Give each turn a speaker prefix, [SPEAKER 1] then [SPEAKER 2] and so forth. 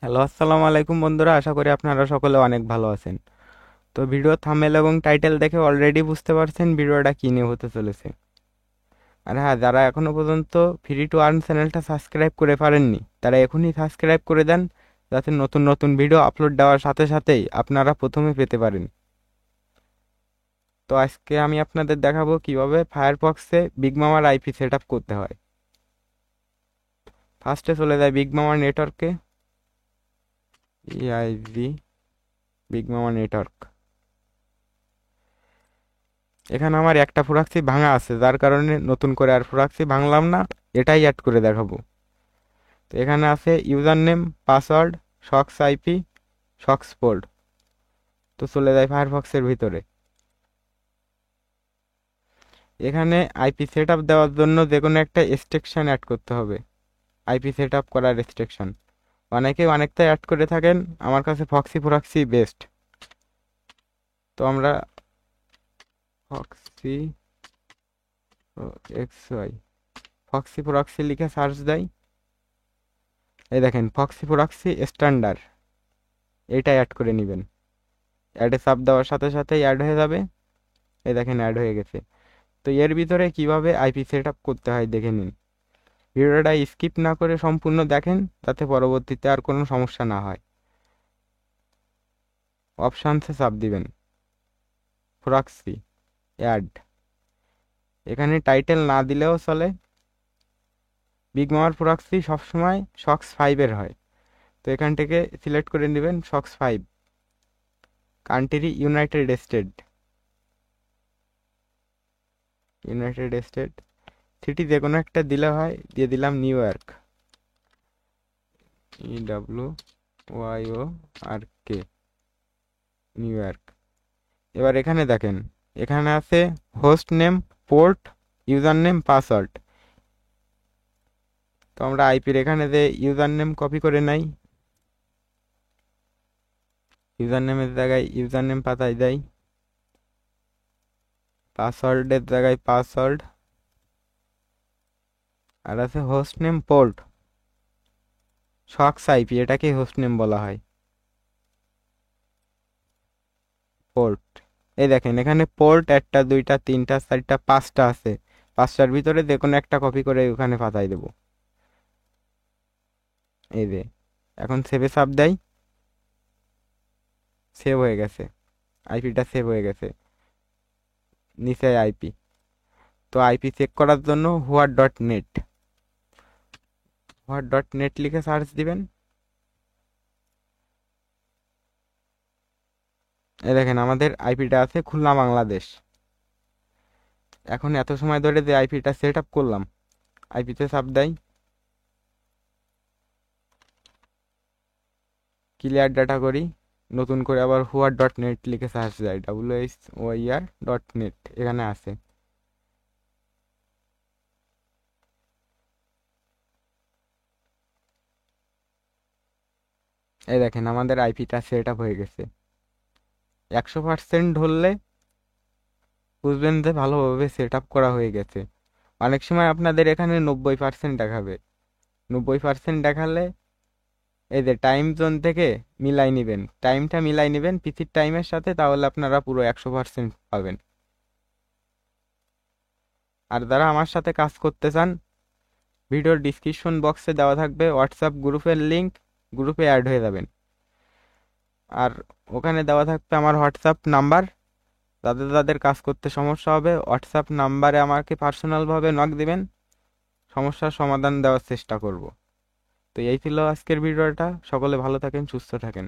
[SPEAKER 1] Hello, আসসালামু আলাইকুম বন্ধুরা। আশা করি আপনারা সকলে অনেক ভালো আছেন। তো ভিডিও থাম্বনেল এবং টাইটেল দেখে অলরেডি বুঝতে পারছেন ভিডিওটা কী নিয়ে হতে চলেছে। আর হ্যাঁ, যারা এখনো পর্যন্ত ফ্রি টু আর্ন চ্যানেলটা সাবস্ক্রাইব করে পারেননি তারা এখনই সাবস্ক্রাইব করে দেন, যাতে নতুন নতুন ভিডিও আপলোড দেওয়ার সাথে সাথেই আপনারা প্রথমে পেতে পারেন। তো আজকে আমি আপনাদের দেখাবো কিভাবে ফায়ারফক্সে বিগ মামার আইপি সেট আপ করতে হয়। ফার্স্টে চলে যায় বিগ মামার নেটওয়ার্কে, ইআইভি বিগ মামা নেটওয়ার্ক। এখানে আমার একটা প্রোডাক্টসি ভাঙা আছে, যার কারণে নতুন করে আর প্রোডাক্টসি ভাঙলাম না, এটাই অ্যাড করে দেখাবো। তো এখানে আছে user name, password, socks IP, socks port. তো চলে যায় ফায়ারফক্সের ভিতরে। এখানে আইপি সেট আপ দেওয়ার জন্য যে কোনো একটা রেস্ট্রিকশন অ্যাড করতে হবে। আইপি সেট আপ করার রেস্ট্রিকশন অনেকেই অনেকটাই অ্যাড করে থাকেন, আমার কাছে ফক্সি প্রক্সি বেস্ট। তো আমরা foxy x y foxy proxy লিখে সার্চ দেই। এই দেখেন ফক্সি প্রক্সি স্ট্যান্ডার্ড, এইটা অ্যাড করে নেবেন। অ্যাডে চাপ দেওয়ার সাথে সাথেই অ্যাড হয়ে যাবে। এই দেখেন অ্যাড হয়ে গেছে। তো এর ভিতরে কিভাবে আইপি সেট আপ করতে হয় দেখে নিন। ভিডিওটা স্কিপ না করে সম্পূর্ণ দেখেন, যাতে পরবর্তীতে আর কোনো সমস্যা না হয়। অপশানসে চাপ দিবেন, প্রক্সি, অ্যাড। এখানে টাইটেল না দিলেও চলে। বিগ মামার প্রক্সি সবসময় সক্স 5-এর হয়। তো এখান থেকে সিলেক্ট করে নেবেন socks 5, country United state, United state. City যে কোনো একটা দিলে হয়, দিয়ে দিলাম new York, IWYORK, new York. এবার এখানে দেখেন, এখানে আছে host name, port, user name, password. তো আমরা আইপির এখানে যে ইউজার নেম কপি করে নাই, ইউজার নেমের জায়গায় ইউজার নেম পাতায় দেয়, পাসওয়ার্ডের জায়গায় পাসওয়ার্ড। আর আছে host name, port, socks IP, এটাকেই হোস্ট নেম বলা হয়, পোর্ট। এই দেখেন এখানে পোর্ট একটা, দুইটা, তিনটা, চারটা, পাঁচটা আছে। পাঁচটার ভিতরে যে কোনো একটা কপি করে ওখানে পাঠাই দেবো। এই যে এখন সেভে চাপ দেয়, সেভ হয়ে গেছে, আইপিটা সেভ হয়ে গেছে, নিচে আইপি। তো আইপি চেক করার জন্য হোয়াট ডট নেট লিখে সার্চ দিবেন। এই দেখেন আমাদের আইপিটা আছে খুলনা বাংলাদেশ। এখন এত সময় ধরে যে আইপিটা সেট আপ করলাম, আইপিতে চাপ দেয়, ক্লিয়ার ডাটা করি, নতুন করে আবার হোয়াট.নেট লিখে সার্চ দেয়, WHOIR.net, এখানে আছে। এই দেখেন আমাদের আইপিটা সেট আপ হয়ে গেছে। 100% ধরলে বুঝবেন যে ভালোভাবে সেট আপ করা হয়ে গেছে। অনেক সময় আপনাদের এখানে 90% দেখাবে। 90% দেখালে এই যে টাইম জোন থেকে মিলাই নেবেন, টাইমটা মিলাই নেবেন পিসির টাইমের সাথে, তাহলে আপনারা পুরো 100% পাবেন। আর যারা আমার সাথে কাজ করতে চান, ভিডিওর ডিসক্রিপশন বক্সে দেওয়া থাকবে হোয়াটসঅ্যাপ গ্রুপের লিংক, গ্রুপে অ্যাড হয়ে যাবেন। আর ওখানে দেওয়া থাকবে আমার হোয়াটসঅ্যাপ নাম্বার। যাদের যাদের কাজ করতে সমস্যা হবে হোয়াটসঅ্যাপ নাম্বারে আমাকে পার্সোনালভাবে নক দিবেন, সমস্যার সমাধান দেওয়ার চেষ্টা করব। তো এই ছিল আজকের ভিডিওটা। সকলে ভালো থাকেন, সুস্থ থাকেন।